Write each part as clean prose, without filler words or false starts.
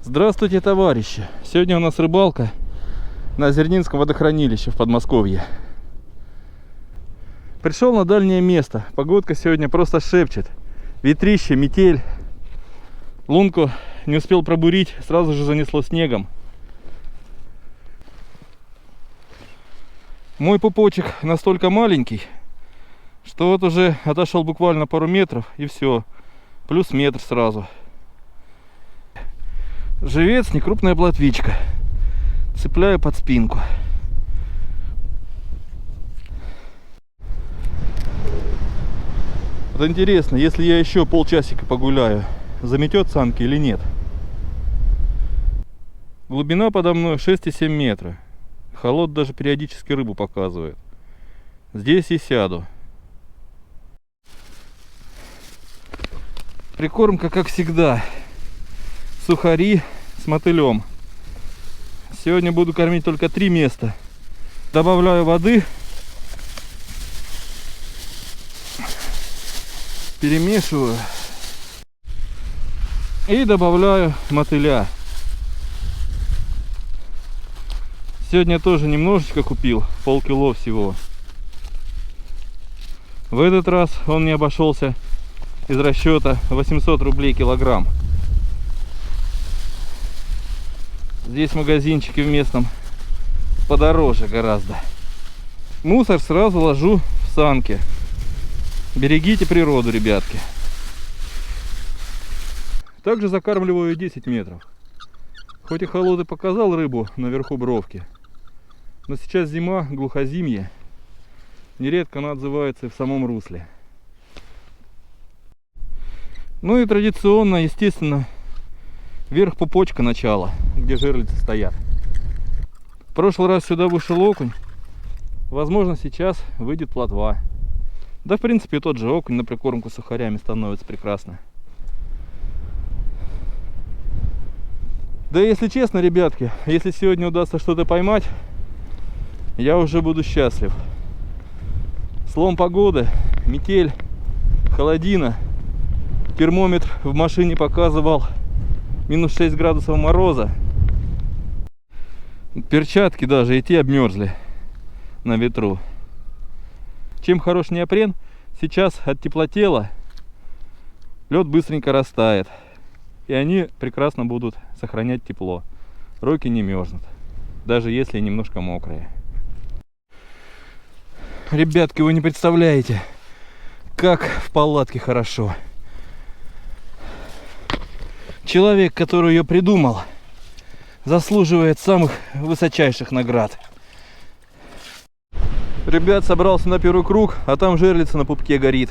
Здравствуйте, товарищи! Сегодня у нас рыбалка на Озернинском водохранилище в Подмосковье. Пришел на дальнее место. Погодка сегодня просто шепчет. Ветрище, метель. Лунку не успел пробурить, сразу же занесло снегом. Мой пупочек настолько маленький, что вот уже отошел буквально пару метров и все. Плюс метр сразу. Живец, некрупная плотвичка. Цепляю под спинку. Вот интересно, если я еще полчасика погуляю, заметет самки или нет? Глубина подо мной 6,7 метра. Холод даже периодически рыбу показывает. Здесь и сяду. Прикормка, как всегда. Сухари с мотылем. Сегодня буду кормить только 3 места. Добавляю воды. Перемешиваю. И добавляю мотыля. Сегодня тоже немножечко купил. Полкило всего. В этот раз он мне обошелся из расчета 800 рублей килограмм. Здесь магазинчики в местном подороже гораздо. Мусор сразу ложу в санки. Берегите природу, ребятки. Также закармливаю 10 метров. Хоть и холод и показал рыбу наверху бровки, но сейчас зима, глухозимье. Нередко она отзывается и в самом русле. Ну и традиционно, естественно, вверх пупочка начала, где жерлицы стоят. В прошлый раз сюда вышел окунь. Возможно, сейчас выйдет плотва. Да, в принципе, тот же окунь на прикормку сухарями становится прекрасно. Да, если честно, ребятки, если сегодня удастся что-то поймать, я уже буду счастлив. Слом погоды, метель, холодина. Термометр в машине показывал минус 6 градусов мороза. Перчатки даже, и те обмерзли на ветру. Чем хорош неопрен? Сейчас от теплотела лед быстренько растает. И они прекрасно будут сохранять тепло. Руки не мерзнут, даже если немножко мокрые. Ребятки, вы не представляете, как в палатке хорошо. Человек, который ее придумал, заслуживает самых высочайших наград. Ребят, собрался на первый круг, а там жерлица на пупке горит.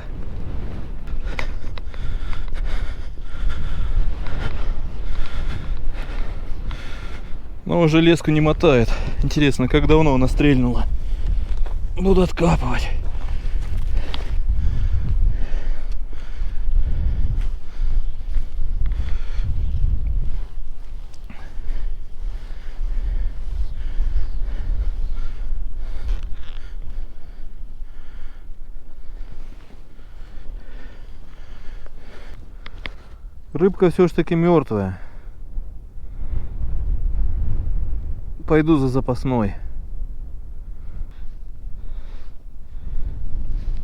Но уже леску не мотает. Интересно, как давно она стрельнула. Буду откапывать. Рыбка все ж таки мертвая. Пойду за запасной.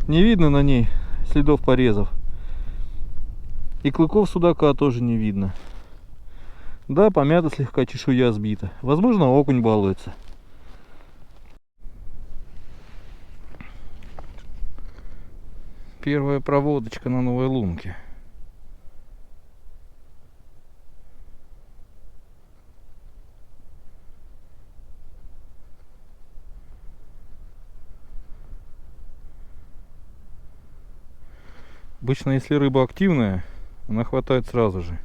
Не видно на ней следов порезов. И клыков судака тоже не видно. Да, помята слегка, чешуя сбита. Возможно, окунь балуется. Первая проводочка на новой лунке. Обычно, если рыба активная, она хватает сразу же.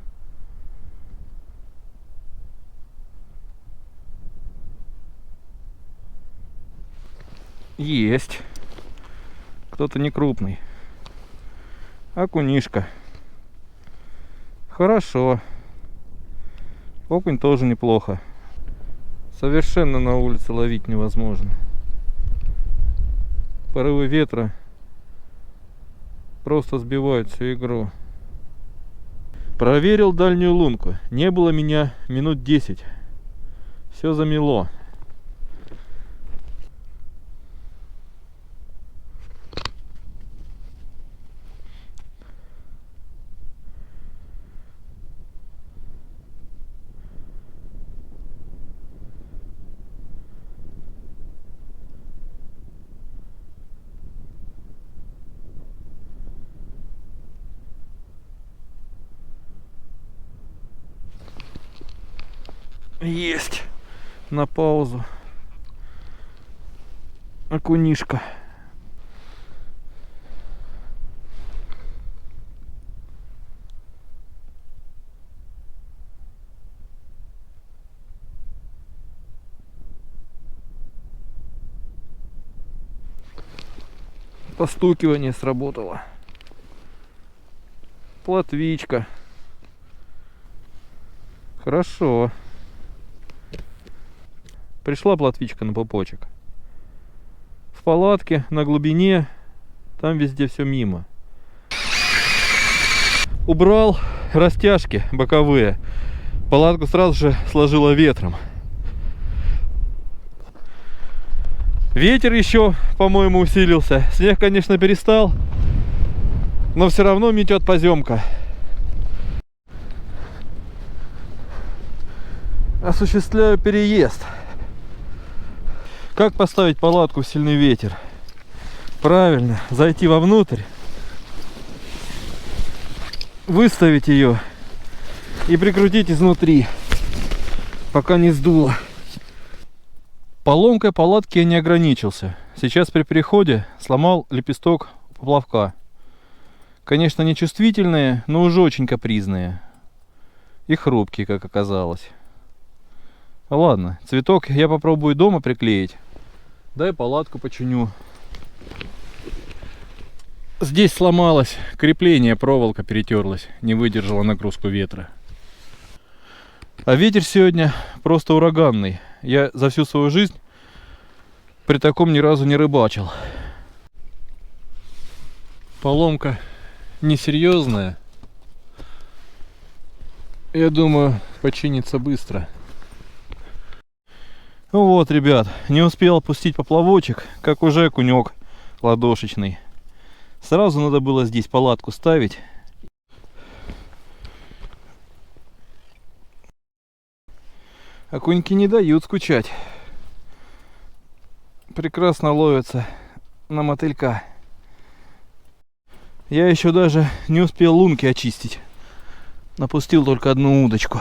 Есть. Кто-то не крупный. Окунишка. Хорошо. Окунь тоже неплохо. Совершенно на улице ловить невозможно. Порывы ветра просто сбивают всю игру. Проверил дальнюю лунку. Не было меня минут 10. Все замело. Есть. На паузу. Окунишка. Постукивание сработало. Плотвичка. Хорошо. Пришла плотвичка на пупочек. В палатке, на глубине, там везде все мимо. Убрал растяжки боковые. Палатку сразу же сложила ветром. Ветер еще, по-моему, усилился. Снег, конечно, перестал, но все равно метет поземка. Осуществляю переезд. Как поставить палатку в сильный ветер? Правильно, зайти вовнутрь, выставить ее и прикрутить изнутри, пока не сдуло. Поломкой палатки я не ограничился. Сейчас при переходе сломал лепесток поплавка. Конечно, не чувствительные, но уже очень капризные. И хрупкие, как оказалось. Ладно, цветок я попробую дома приклеить. Да и палатку починю. Здесь сломалось крепление, проволока перетерлась, не выдержала нагрузку ветра. А ветер сегодня просто ураганный. Я за всю свою жизнь при таком ни разу не рыбачил. Поломка несерьезная. Я думаю, починится быстро. Ну вот, ребят, не успел опустить поплавочек, как уже окунек ладошечный. Сразу надо было здесь палатку ставить. Окуньки не дают скучать. Прекрасно ловятся на мотылька. Я еще даже не успел лунки очистить. Напустил только одну удочку.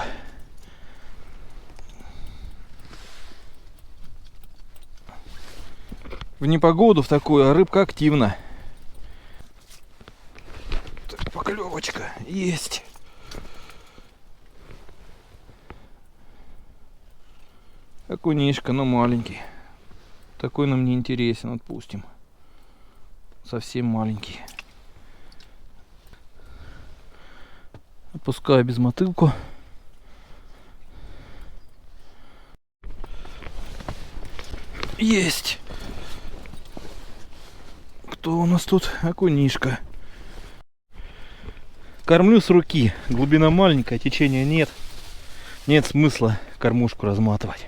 В непогоду в такую, а рыбка активна. Так, поклевочка есть. Окунишка, но маленький. Такой нам не интересен, отпустим. Совсем маленький. Опускаю без мотылку. Есть. Кто у нас тут? Окунишка. Кормлю с руки. Глубина маленькая, течения нет. Нет смысла кормушку разматывать.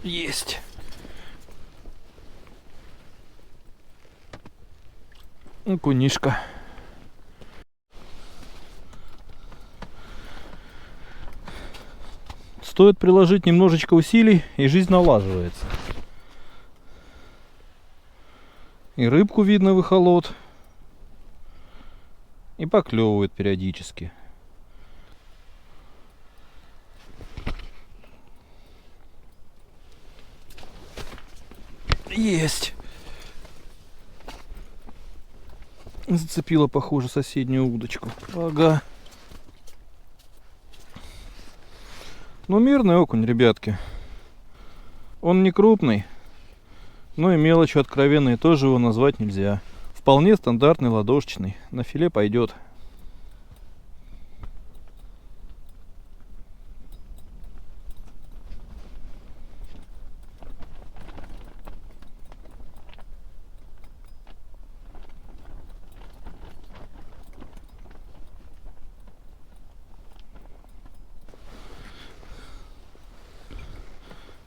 Есть. Окунишка. Стоит приложить немножечко усилий, и жизнь налаживается. И рыбку видно в эхолот, и поклевывает периодически. Есть. Зацепила, похоже, соседнюю удочку. Ага. Ну, мирный окунь, ребятки. Он не крупный, но и мелочью откровенной тоже его назвать нельзя. Вполне стандартный ладошечный. На филе пойдет.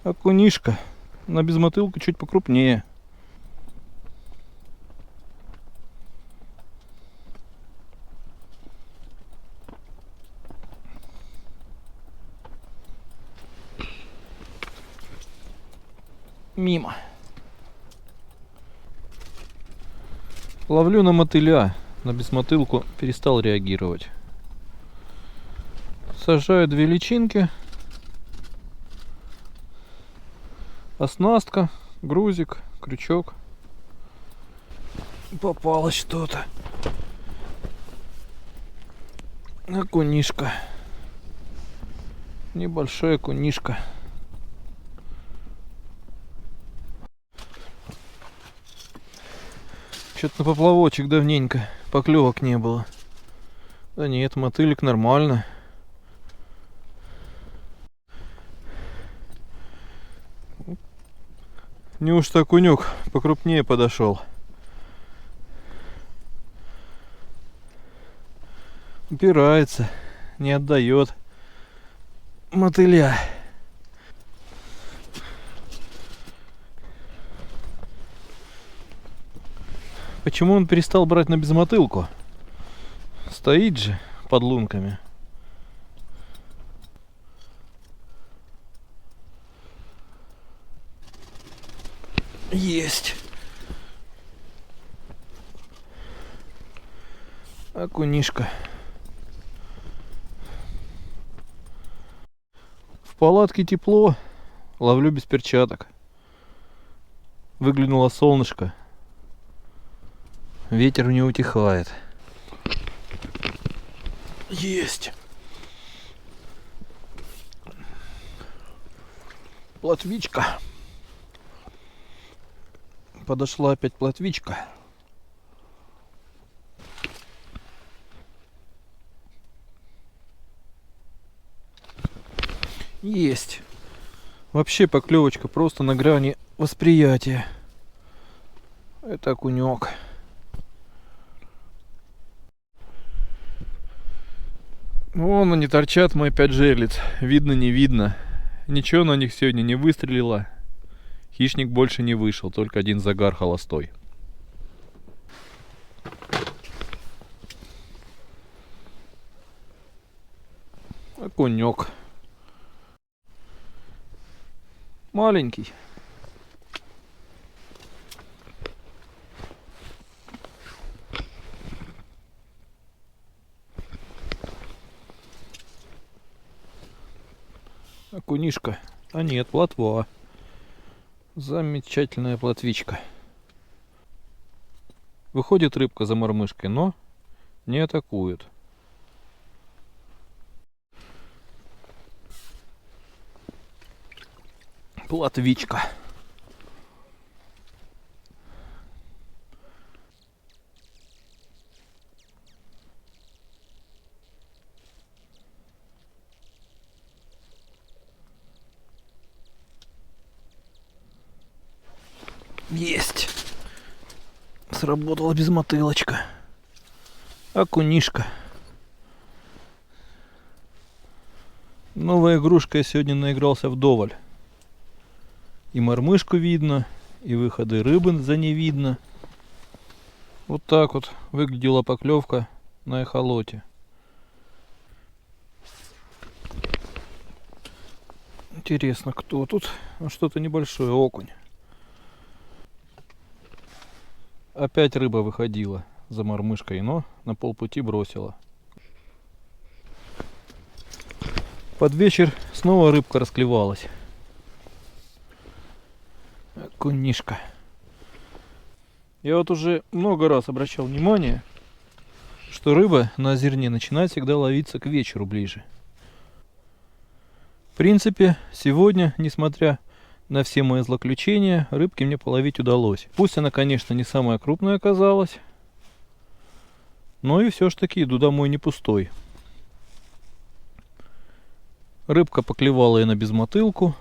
Окунишка. На безмотылку чуть покрупнее. Мимо. Ловлю на мотыля. На безмотылку перестал реагировать. Сажаю 2 личинки. Оснастка, грузик, крючок. Попалось что-то. Окунишка. Небольшой окунишка. Что-то на поплавочек давненько поклевок не было. Да нет, мотылик нормально. Неужто окунек покрупнее подошел? Упирается, не отдает мотыля. Почему он перестал брать на безмотылку? Стоит же под лунками. Есть. Окунишка. В палатке тепло. Ловлю без перчаток. Выглянуло солнышко. Ветер не утихает. Есть. Плотвичка. Подошла опять плотвичка. Есть. Вообще поклевочка просто на грани восприятия. Это окунек. Вон они торчат, мой 5 жерлиц. Видно, не видно. Ничего на них сегодня не выстрелило. Хищник больше не вышел, только один загар холостой. Окунек. Маленький. Окунишка. А нет, плотва. Замечательная плотвичка. Выходит рыбка за мормышкой, но не атакует. Плотвичка. Есть. Сработала безмотылочка. Окунишка. Новая игрушка, я сегодня наигрался вдоволь. И мормышку видно, и выходы рыбы за ней видно. Вот так вот выглядела поклевка на эхолоте. Интересно, кто тут? Что-то небольшое, окунь. Опять рыба выходила за мормышкой, но на полпути бросила. Под вечер снова рыбка расклевалась. Окунишка. Я вот уже много раз обращал внимание, что рыба на озерне начинает всегда ловиться к вечеру ближе. В принципе, сегодня, несмотря на все мои злоключения, рыбки мне половить удалось. Пусть она, конечно, не самая крупная оказалась, но и все ж таки иду домой не пустой. Рыбка поклевала и на безмотылку,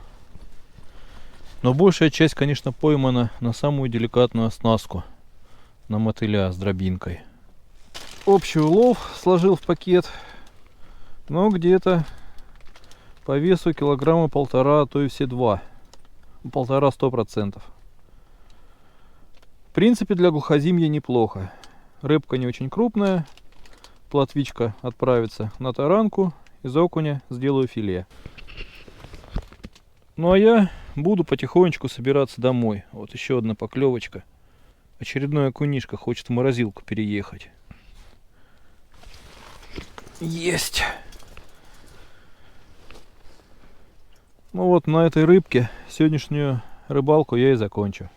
но большая часть, конечно, поймана на самую деликатную оснастку, на мотыля с дробинкой. Общий улов сложил в пакет, но где-то по весу килограмма 1,5, а то и все 2. 1,5–100%. В принципе, для глухозимья неплохо. Рыбка не очень крупная. Плотвичка отправится на таранку. Из окуня сделаю филе. Ну а я буду потихонечку собираться домой. Вот еще одна поклевочка. Очередной окунишка хочет в морозилку переехать. Есть! Ну вот на этой рыбке сегодняшнюю рыбалку я и закончу.